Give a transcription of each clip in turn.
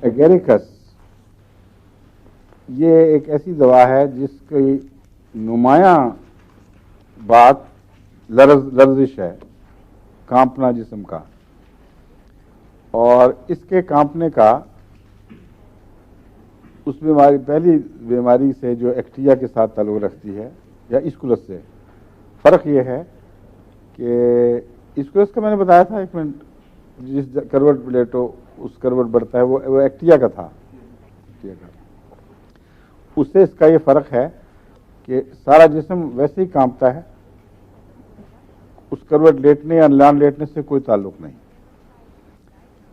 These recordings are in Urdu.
ایگیریکس یہ ایک ایسی دوا ہے جس کی نمایاں بات لرزش ہے، کانپنا جسم کا، اور اس کے کانپنے کا اس بیماری پہلی بیماری سے جو ایکٹیا کے ساتھ تعلق رکھتی ہے یا اسکولس سے فرق یہ ہے کہ اسکولس کا میں نے بتایا تھا ایک منٹ، جس کروٹ پلیٹو اس کروٹ بڑھتا ہے وہ ایکٹیا کا تھا، اس سے اس کا یہ فرق ہے کہ سارا جسم ویسے ہی کانپتا ہے، اس کروٹ لیٹنے یا نان لیٹنے سے کوئی تعلق نہیں،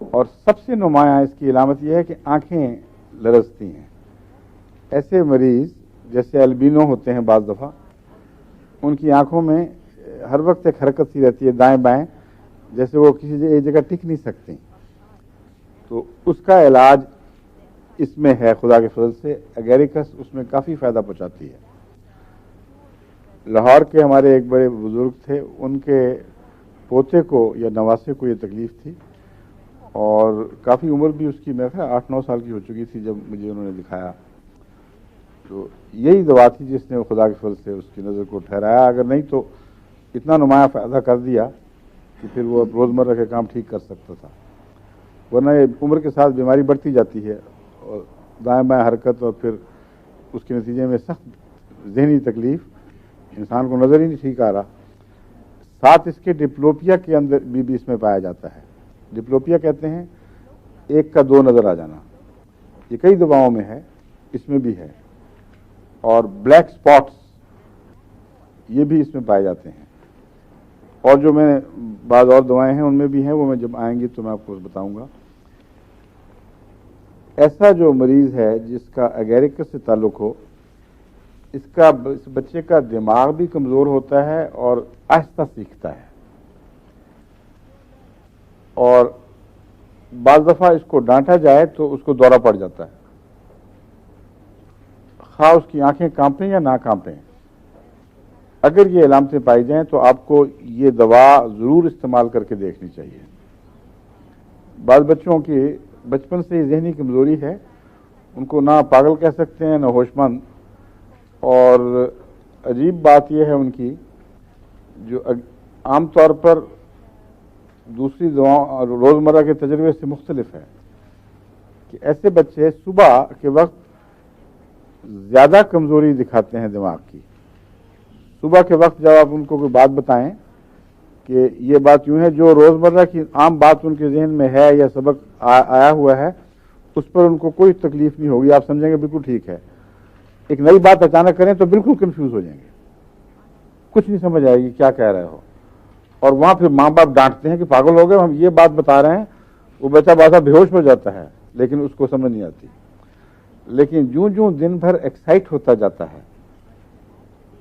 اور سب سے نمایاں اس کی علامت یہ ہے کہ آنکھیں لرزتی ہیں۔ ایسے مریض جیسے البینو ہوتے ہیں بعض دفعہ، ان کی آنکھوں میں ہر وقت ایک حرکت سی رہتی ہے دائیں بائیں، جیسے وہ کسی ایک جگہ ٹک نہیں سکتی، تو اس کا علاج اس میں ہے خدا کے فضل سے۔ ایگیریکس اس میں کافی فائدہ پہنچاتی ہے۔ لاہور کے ہمارے ایک بڑے بزرگ تھے، ان کے پوتے کو یا نواسے کو یہ تکلیف تھی، اور کافی عمر بھی اس کی میرے خیال 8-9 سال کی ہو چکی تھی جب مجھے انہوں نے دکھایا، تو یہی دوا تھی جس نے خدا کے فضل سے اس کی نظر کو ٹھہرایا، اگر نہیں تو اتنا نمایاں فائدہ کر دیا کہ پھر وہ روزمرہ کے کام ٹھیک کر سکتا تھا، ورنہ عمر کے ساتھ بیماری بڑھتی جاتی ہے، اور دائیں بائیں حرکت اور پھر اس کے نتیجے میں سخت ذہنی تکلیف، انسان کو نظر ہی نہیں ٹھیک آ رہا۔ ساتھ اس کے ڈپلوپیا کے اندر بھی اس میں پایا جاتا ہے۔ ڈپلوپیا کہتے ہیں ایک کا دو نظر آ جانا، یہ کئی دواؤں میں ہے، اس میں بھی ہے، اور بلیک سپاٹس یہ بھی اس میں پائے جاتے ہیں، اور جو میں بعض اور دوائیں ہیں ان میں بھی ہیں، وہ میں جب آئیں گی تو میں آپ کو بتاؤں گا۔ ایسا جو مریض ہے جس کا ایگیریکس سے تعلق ہو، اس بچے کا دماغ بھی کمزور ہوتا ہے اور آہستہ سیکھتا ہے، اور بعض دفعہ اس کو ڈانٹا جائے تو اس کو دورہ پڑ جاتا ہے، خواہ اس کی آنکھیں کانپیں یا نہ کانپیں۔ اگر یہ علامتیں پائی جائیں تو آپ کو یہ دوا ضرور استعمال کر کے دیکھنی چاہیے۔ بعض بچوں کی بچپن سے ہی ذہنی کمزوری ہے، ان کو نہ پاگل کہہ سکتے ہیں نہ ہوش مند، اور عجیب بات یہ ہے ان کی جو عام طور پر دوسری دواؤں روزمرہ کے تجربے سے مختلف ہے، کہ ایسے بچے صبح کے وقت زیادہ کمزوری دکھاتے ہیں دماغ کی۔ صبح کے وقت جب آپ ان کو کوئی بات بتائیں کہ یہ بات یوں ہے، جو روزمرہ کی عام بات ان کے ذہن میں ہے یا سبق آیا ہوا ہے اس پر ان کو کوئی تکلیف نہیں ہوگی، آپ سمجھیں گے بالکل ٹھیک ہے۔ ایک نئی بات اچانک کریں تو بالکل کنفیوز ہو جائیں گے، کچھ نہیں سمجھ آئے گی کیا کہہ رہے ہو، اور وہاں پھر ماں باپ ڈانٹتے ہیں کہ پاگل ہو گئے، ہم یہ بات بتا رہے ہیں، وہ بچہ بازا بے ہوش ہو جاتا ہے لیکن اس کو سمجھ نہیں آتی۔ لیکن جوں جوں دن بھر ایکسائٹ ہوتا جاتا ہے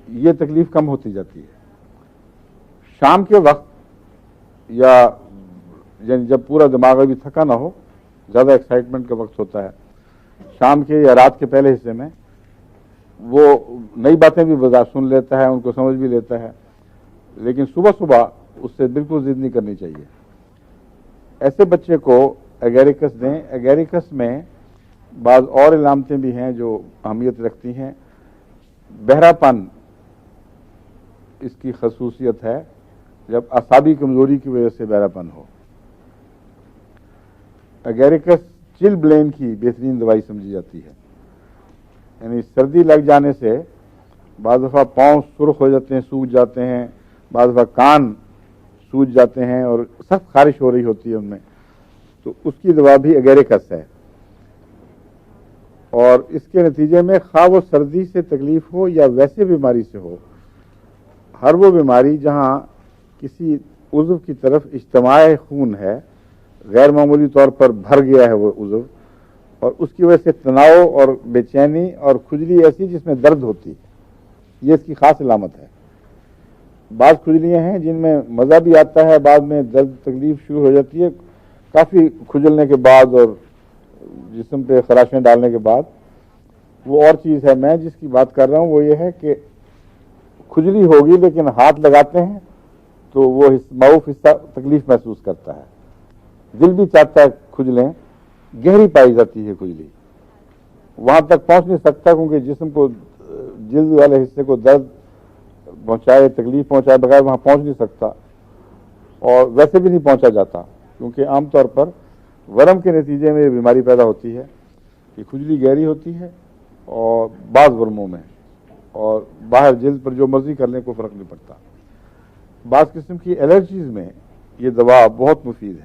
یہ تکلیف کم ہوتی جاتی ہے۔ شام کے وقت یا یعنی جب پورا دماغ ابھی تھکا نہ ہو، زیادہ ایکسائٹمنٹ کا وقت ہوتا ہے، شام کے یا رات کے پہلے حصے میں وہ نئی باتیں بھی سن لیتا ہے، ان کو سمجھ بھی لیتا ہے، لیکن صبح صبح اس سے بالکل ضد نہیں کرنی چاہیے۔ ایسے بچے کو ایگیریکس دیں۔ ایگیریکس میں بعض اور علامتیں بھی ہیں جو اہمیت رکھتی ہیں۔ بہرا پن اس کی خصوصیت ہے، جب اعصابی کمزوری کی وجہ سے بہرا پن ہو۔ ایگیریکس چل بلین کی بہترین دوائی سمجھی جاتی ہے، یعنی سردی لگ جانے سے بعض دفعہ پاؤں سرخ ہو جاتے ہیں، سوج جاتے ہیں، بعض دفعہ کان سوج جاتے ہیں اور سخت خارش ہو رہی ہوتی ہے ان میں، تو اس کی دوا بھی ایگیریکس ہے۔ اور اس کے نتیجے میں خواہ وہ سردی سے تکلیف ہو یا ویسے بیماری سے ہو، ہر وہ بیماری جہاں کسی عضو کی طرف اجتماع خون ہے، غیر معمولی طور پر بھر گیا ہے وہ عضو، اور اس کی وجہ سے تناؤ اور بے چینی اور کھجلی ایسی جس میں درد ہوتی ہے، یہ اس کی خاص علامت ہے۔ بعض کھجلیاں ہیں جن میں مزہ بھی آتا ہے، بعد میں درد تکلیف شروع ہو جاتی ہے کافی کھجلنے کے بعد اور جسم پہ خراشیں ڈالنے کے بعد، وہ اور چیز ہے۔ میں جس کی بات کر رہا ہوں وہ یہ ہے کہ کھجلی ہوگی لیکن ہاتھ لگاتے ہیں تو وہ معروف حصہ تکلیف محسوس کرتا ہے، دل بھی چاہتا ہے کھجلیں گہری پائی جاتی ہے کھجلی، وہاں تک پہنچ نہیں سکتا کیونکہ جسم کو جلد والے حصے کو درد پہنچائے، تکلیف پہنچائے بغیر وہاں پہنچ نہیں سکتا، اور ویسے بھی نہیں پہنچا جاتا کیونکہ عام طور پر ورم کے نتیجے میں یہ بیماری پیدا ہوتی ہے کہ کھجلی گہری ہوتی ہے اور بعض ورموں میں، اور باہر جلد پر جو مرضی کرنے کو فرق نہیں پڑتا۔ بعض قسم کی الرجیز میں یہ دوا بہت مفید ہے۔